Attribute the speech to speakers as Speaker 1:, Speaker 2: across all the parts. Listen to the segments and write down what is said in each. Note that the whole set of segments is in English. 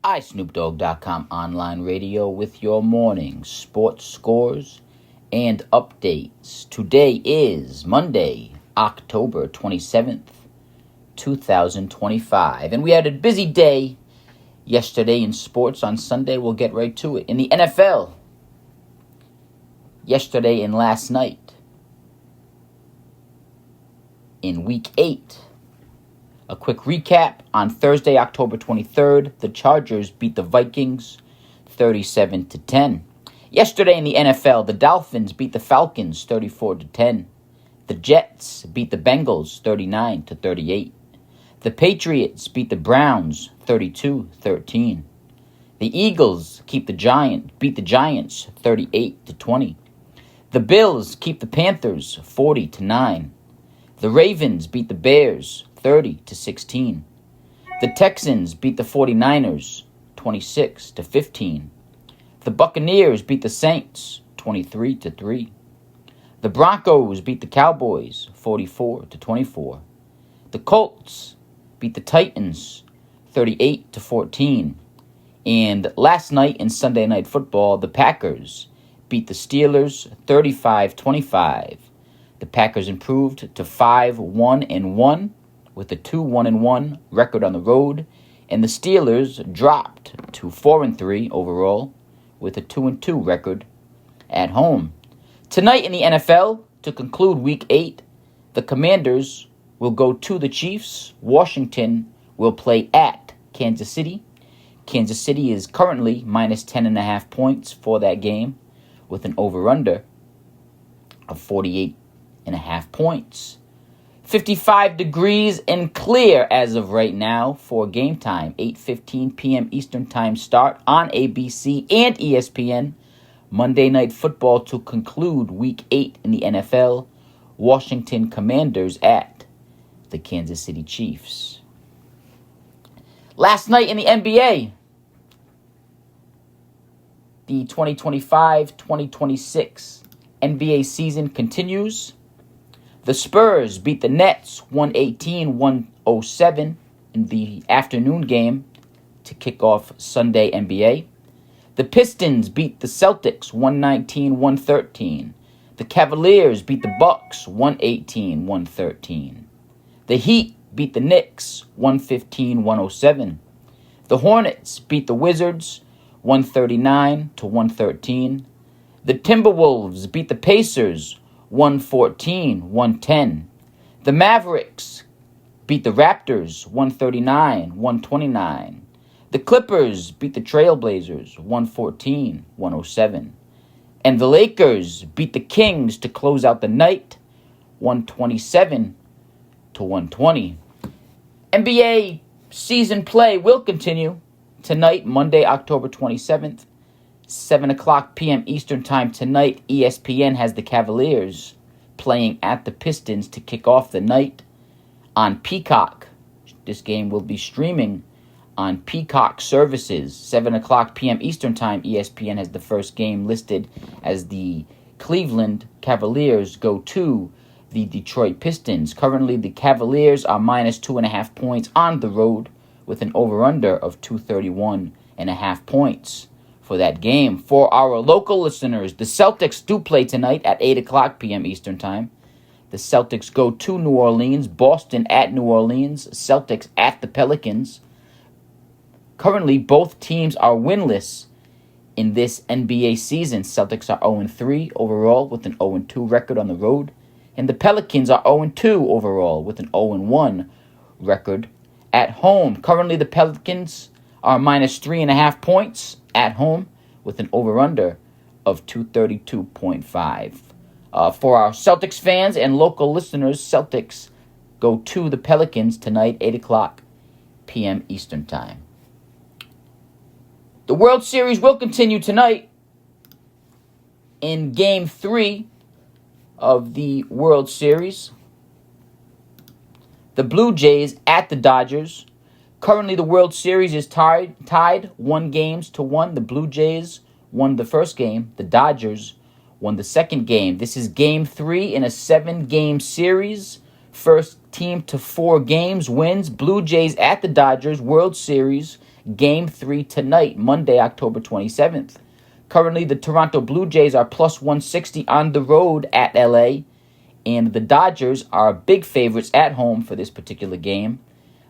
Speaker 1: iSnoopDogg.com online radio with your morning sports scores and updates. Today is Monday, October 27th, 2025. And we had a busy day yesterday in sports. On Sunday, we'll get right to it. In the NFL, yesterday and last night, in Week 8, a quick recap. On Thursday, October 23rd, the Chargers beat the Vikings 37-10. Yesterday in the NFL, the Dolphins beat the Falcons 34-10. The Jets beat the Bengals 39-38. The Patriots beat the Browns 32-13. The Eagles beat the Giants 38-20. The Bills keep the Panthers 40-9. The Ravens beat the Bears 30-16. The Texans beat the 49ers 26-15. The Buccaneers beat the Saints 23-3. The Broncos beat the Cowboys 44-24. The Colts beat the Titans 38-14. And last night in Sunday Night Football, the Packers beat the Steelers 35-25. The Packers improved to 5-1-1 with a 2-1-1 record on the road, and the Steelers dropped to 4-3 overall with a 2-2 record at home. Tonight in the NFL, to conclude Week 8, the Commanders will go to the Chiefs. Washington will play at Kansas City. Kansas City is currently minus 10.5 points for that game with an over-under of 48.5 points. 55 degrees and clear as of right now for game time. 8:15 p.m. Eastern Time start on ABC and ESPN. Monday Night Football to conclude Week 8 in the NFL. Washington Commanders at the Kansas City Chiefs. Last night in the NBA, the 2025-2026 NBA season continues. The Spurs beat the Nets 118-107 in the afternoon game to kick off Sunday NBA. The Pistons beat the Celtics 119-113. The Cavaliers beat the Bucks 118-113. The Heat beat the Knicks 115-107. The Hornets beat the Wizards 139-113. The Timberwolves beat the Pacers 114-110. The Mavericks beat the Raptors 139-129. The Clippers beat the Trailblazers 114-107. And the Lakers beat the Kings to close out the night 127-120. NBA season play will continue tonight, Monday, October 27th. 7 o'clock p.m. Eastern Time tonight, ESPN has the Cavaliers playing at the Pistons to kick off the night on Peacock. This game will be streaming on Peacock services. 7 o'clock p.m. Eastern Time, ESPN has the first game listed as the Cleveland Cavaliers go to the Detroit Pistons. Currently, the Cavaliers are minus 2.5 points on the road with an over-under of 231.5 points. For that game. For our local listeners, the Celtics do play tonight at 8 o'clock p.m. Eastern Time. The Celtics go to New Orleans, Boston at New Orleans, Celtics at the Pelicans. Currently, both teams are winless in this NBA season. Celtics are 0-3 overall with an 0-2 record on the road, and the Pelicans are 0-2 overall with an 0-1 record at home. Currently, the Pelicans are minus 3.5 points at home with an over-under of 232.5. For our Celtics fans and local listeners, Celtics go to the Pelicans tonight, 8 o'clock p.m. Eastern Time. The World Series will continue tonight in Game 3 of the World Series. The Blue Jays at the Dodgers. Currently, the World Series is tied 1-1. The Blue Jays won the first game. The Dodgers won the second game. This is Game 3 in a 7-game series. First team to 4 games wins. Blue Jays at the Dodgers, World Series, Game 3 tonight, Monday, October 27th. Currently, the Toronto Blue Jays are plus 160 on the road at LA, and the Dodgers are big favorites at home for this particular game,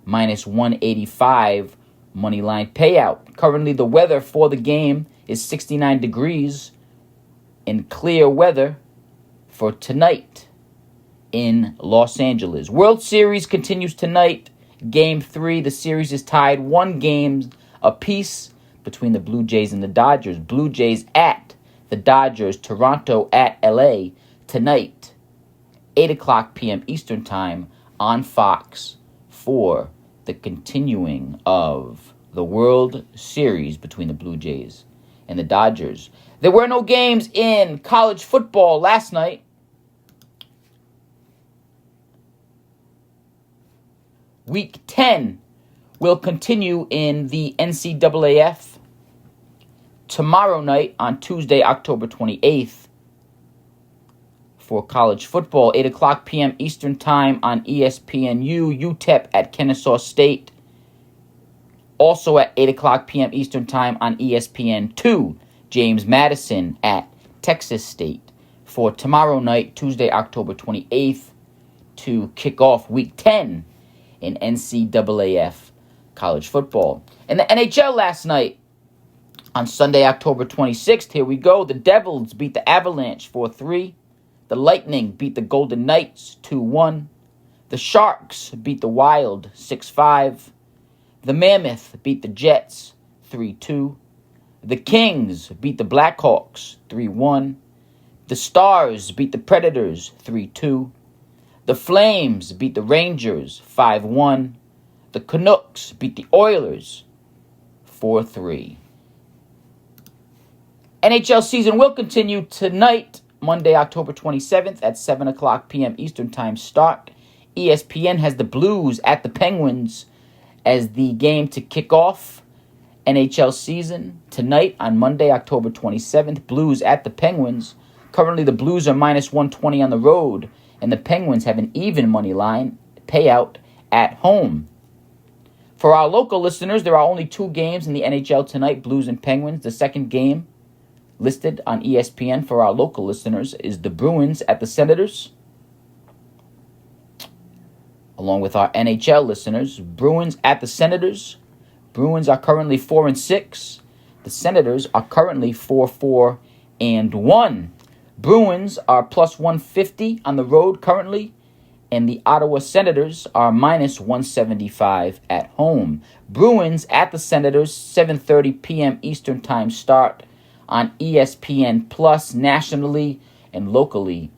Speaker 1: minus 185 money line payout. Currently, the weather for the game is 69 degrees and clear weather for tonight in Los Angeles. World Series continues tonight. Game 3, the series is tied 1 game apiece between the Blue Jays and the Dodgers. Blue Jays at the Dodgers, Toronto at LA tonight, 8 o'clock p.m. Eastern Time on Fox for the continuing of the World Series between the Blue Jays and the Dodgers. There were no games in college football last night. Week 10 will continue in the NCAAF tomorrow night on Tuesday, October 28th for college football, 8 o'clock p.m. Eastern Time on ESPNU, UTEP at Kennesaw State. Also at 8 o'clock p.m. Eastern Time on ESPN2, James Madison at Texas State for tomorrow night, Tuesday, October 28th, to kick off Week 10 in NCAAF college football. In the NHL last night, on Sunday, October 26th, here we go. The Devils beat the Avalanche 4-3. The Lightning beat the Golden Knights 2-1. The Sharks beat the Wild 6-5. The Mammoth beat the Jets 3-2. The Kings beat the Blackhawks 3-1. The Stars beat the Predators 3-2. The Flames beat the Rangers 5-1. The Canucks beat the Oilers 4-3. NHL season will continue tonight, Monday, October 27th at 7 o'clock p.m. Eastern Time start. ESPN has the Blues at the Penguins as the game to kick off NHL season tonight on Monday, October 27th. Blues at the Penguins. Currently, the Blues are minus 120 on the road, and the Penguins have an even money line payout at home. For our local listeners, there are only 2 games in the NHL tonight, Blues and Penguins. The second game listed on ESPN for our local listeners is the Bruins at the Senators. Along with our NHL listeners, Bruins at the Senators. Bruins are currently 4-6. The Senators are currently 4-1. Bruins are plus 150 on the road currently, and the Ottawa Senators are minus 175 at home. Bruins at the Senators, 7:30 p.m. Eastern Time start on ESPN Plus nationally and locally,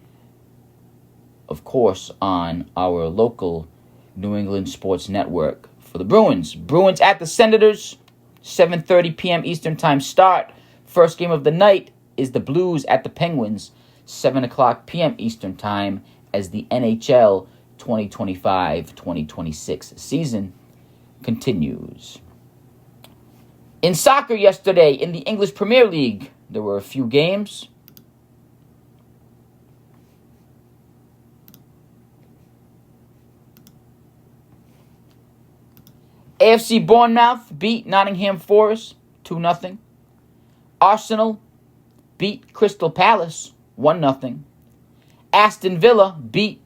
Speaker 1: of course, on our local New England Sports Network for the Bruins. Bruins at the Senators, 7:30 p.m. Eastern Time start. First game of the night is the Blues at the Penguins, 7 o'clock p.m. Eastern Time, as the NHL 2025-2026 season continues. In soccer yesterday, in the English Premier League, there were a few games. AFC Bournemouth beat Nottingham Forest 2-0. Arsenal beat Crystal Palace 1-0. Aston Villa beat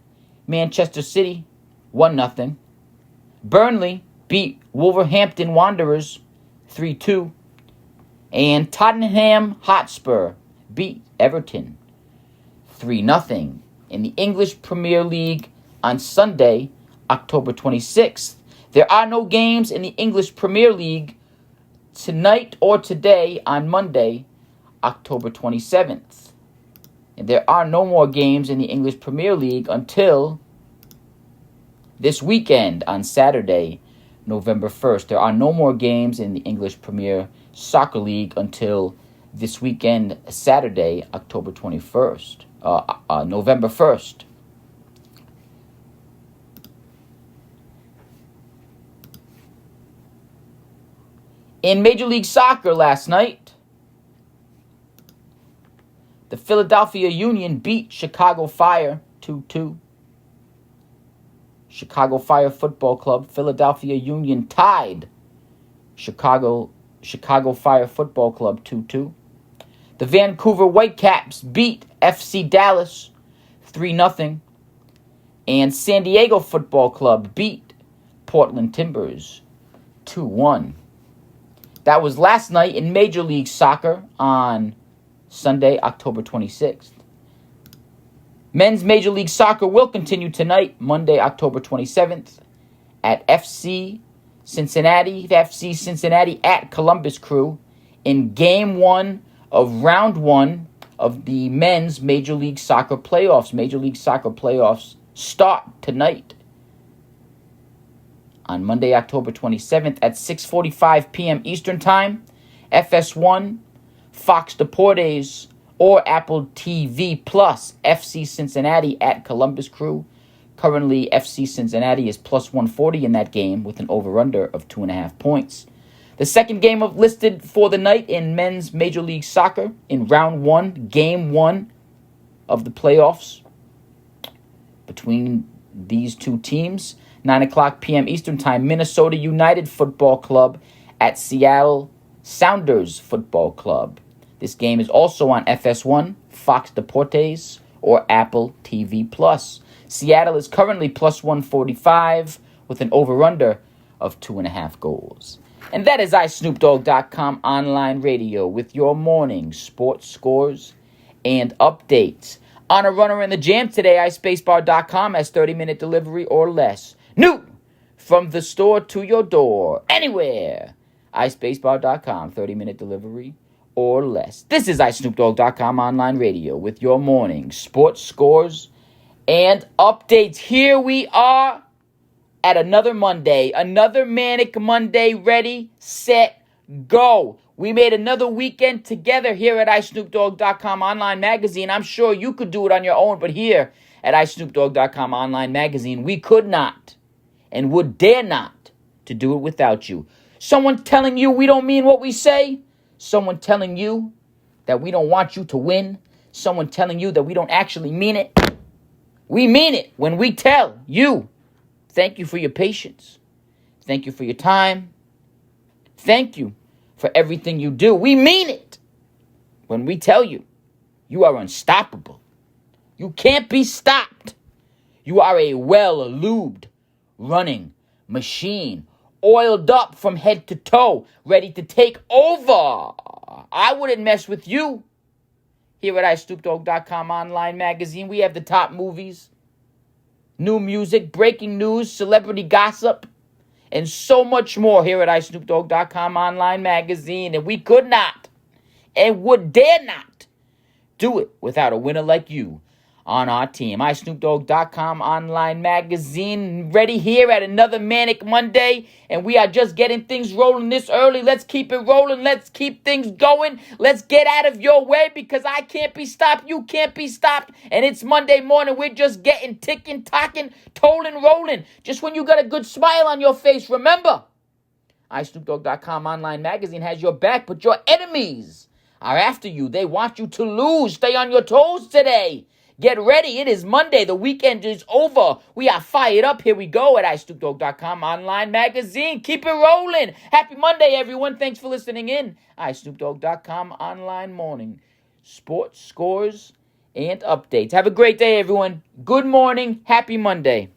Speaker 1: Manchester City 1-0. Burnley beat Wolverhampton Wanderers 3-2. And Tottenham Hotspur beat Everton 3-0. In the English Premier League on Sunday, October 26th, there are no games in the English Premier League tonight or today on Monday, October 27th. And there are no more games in the English Premier League until this weekend on Saturday, November 1st. There are no more games in the English Premier Soccer League until this weekend, Saturday, October 21st, November 1st. In Major League Soccer last night, the Philadelphia Union beat Chicago Fire 2-2. Chicago Fire Football Club, Philadelphia Union tied Chicago Fire Football Club 2-2. The Vancouver Whitecaps beat FC Dallas 3-0. And San Diego Football Club beat Portland Timbers 2-1. That was last night in Major League Soccer on Sunday, October 26th. Men's Major League Soccer will continue tonight, Monday, October 27th, at FC Cincinnati at Columbus Crew in Game 1 of Round 1 of the Men's Major League Soccer Playoffs. Major League Soccer Playoffs start tonight on Monday, October 27th at 6:45 p.m. Eastern Time, FS1, Fox Deportes, or Apple TV Plus. FC Cincinnati at Columbus Crew. Currently, FC Cincinnati is plus 140 in that game with an over-under of 2.5 points. The second game listed for the night in Men's Major League Soccer in Round 1, Game 1 of the playoffs between these two teams. 9 o'clock p.m. Eastern Time, Minnesota United Football Club at Seattle Sounders Football Club. This game is also on FS1, Fox Deportes, or Apple TV Plus. Seattle is currently plus 145 with an over-under of 2.5 goals. And that is iSnoopDogg.com online radio with your morning sports scores and updates. On a runner in the jam today, iSpacebar.com has 30-minute delivery or less. New from the store to your door, anywhere. iSpacebar.com, 30-minute delivery or less. This is iSnoopDogg.com online radio with your morning sports scores and updates. Here we are at another Monday, another Manic Monday. Ready, set, go. We made another weekend together here at iSnoopDogg.com online magazine. I'm sure you could do it on your own, but here at iSnoopDogg.com online magazine, we could not and would dare not to do it without you. Someone telling you we don't mean what we say. Someone telling you that we don't want you to win. Someone telling you that we don't actually mean it. We mean it when we tell you. Thank you for your patience. Thank you for your time. Thank you for everything you do. We mean it when we tell you you are unstoppable. You can't be stopped. You are a well-lubed, running machine, oiled up from head to toe, ready to take over. I wouldn't mess with you. Here at iSnoopDogg.com online magazine, we have the top movies, new music, breaking news, celebrity gossip, and so much more here at iSnoopDogg.com online magazine. And we could not and would dare not do it without a winner like you on our team. iSnoopDogg.com online magazine, ready here at another Manic Monday, and we are just getting things rolling this early. Let's keep it rolling. Let's keep things going. Let's get out of your way because I can't be stopped. You can't be stopped, and it's Monday morning. We're just getting ticking, talking, tolling, rolling. Just when you got a good smile on your face, remember, iSnoopDogg.com online magazine has your back, but your enemies are after you. They want you to lose. Stay on your toes today. Get ready. It is Monday. The weekend is over. We are fired up. Here we go at iSnoopDogg.com online magazine. Keep it rolling. Happy Monday, everyone. Thanks for listening in. iSnoopDogg.com online morning. Sports, scores, and updates. Have a great day, everyone. Good morning. Happy Monday.